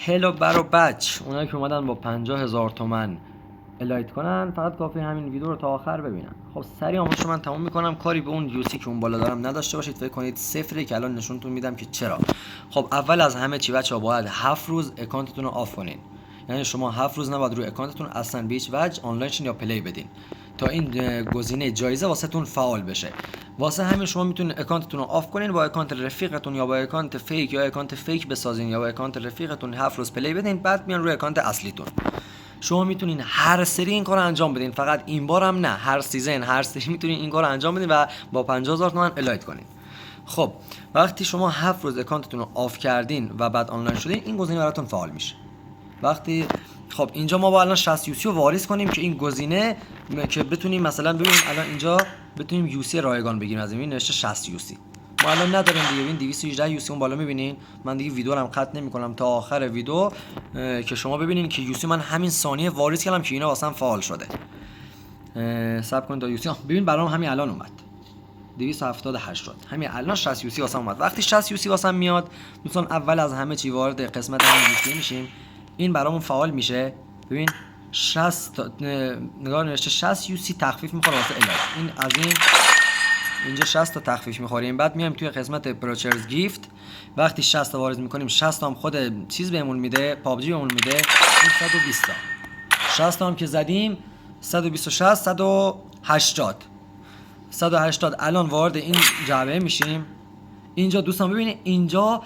هلو برو بچ، اونایی که اومدن با 50,000 تومن الایت کنن فقط کافی همین ویدیو رو تا آخر ببینن. خب سریع آموزش من تموم میکنم، کاری به اون یوسی که اون بالا دارم نداشته باشید. فکر کنید صفره که الان نشونتون میدم که چرا. خب اول از همه چی بچه‌ها باید 7 روز اکانتتون رو آف کنین. یعنی شما 7 روز نباید روی اکانتتون اصلا به هیچ وجه آنلاین یا پلی بدین تا این گزینه جایزه واسهتون فعال بشه. واسه همین شما میتونید اکانتتون رو آف کنین، با اکانت رفیقتون یا با اکانت فیک یا اکانت فیک بسازین یا با اکانت رفیقتون 7 روز پلی بدین، بعد میان روی اکانت اصلیتون. شما میتونین هر سری این کارو انجام بدین، فقط این بار هم نه، هر سیزن هر سری میتونین این کارو انجام بدین و با 50,000 تومان الایت کنین. خب وقتی شما 7 روز اکانتتون رو آف کردین و بعد آنلاین شدین، این گزینه براتون فعال میشه. وقتی خب اینجا ما با الان 60 یوسی رو واریز کنیم که این گزینه که بتونیم مثلا ببینیم الان اینجا بتونیم یوسی رایگان بگیریم. از این نوشته 60 یوسی ما الان نداریم دیگه. ببین 218 یوسی اون بالا میبینین. من دیگه ویدیو رو هم قطع نمی‌کنم تا آخر ویدیو که شما ببینین که یوسی من همین ثانیه واریز کردم که اینا واسم فعال شده. صبر کن تا یوسی ببین برام همین الان اومد 278 شد. همین الان 60 یوسی واسم اومد. وقتی 60 یوسی واسم میاد دوستان اول از همه چی وارد قسمت همین یوسی میشیم. این برامون فعال میشه. ببین 60 نگاه نوشته 60 یوسی تخفیف میخوره واسه الایت. این از این اینجا 60 تا تخفیف میخوریم. بعد میایم توی قسمت پروچرز گیفت. وقتی 60 تا وارد میکنیم 60 تا هم خود چیز بهمون میده، پابجی بهمون میده. این 120 تا 60 تا هم که زدیم 126 180 الان وارد این جعبه میشیم. اینجا دوستان ببینید اینجا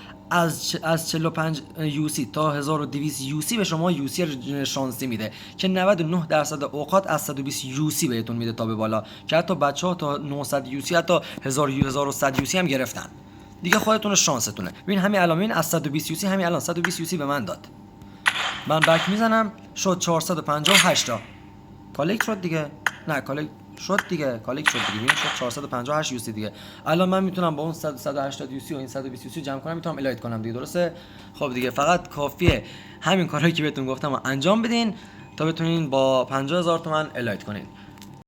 از 45 یوسی تا 1200 یوسی به شما یوسی شانسی میده که 99% اوقات از 120 یوسی بهتون میده تا به بالا، که حتی بچه‌ها تا 900 یوسی حتی 1100 یوسی هم گرفتن دیگه. خودتون شانستونه. ببین همین الان این از 120 یوسی همین الان 120 یوسی به من داد. من بک میزنم شد 458 تا کالکت شد دیگه. نه کالکت شد دیگه، کالیک شد دیگه. این شد 458 یوسی دیگه. الان من میتونم با اون 180 یوسی و این 120 یوسی جمع کنم، میتونم الایت کنم دیگه، درسته؟ خب دیگه فقط کافیه همین کارهایی که بهتون گفتم انجام بدین تا بتونین با 50,000 تومان الایت کنین.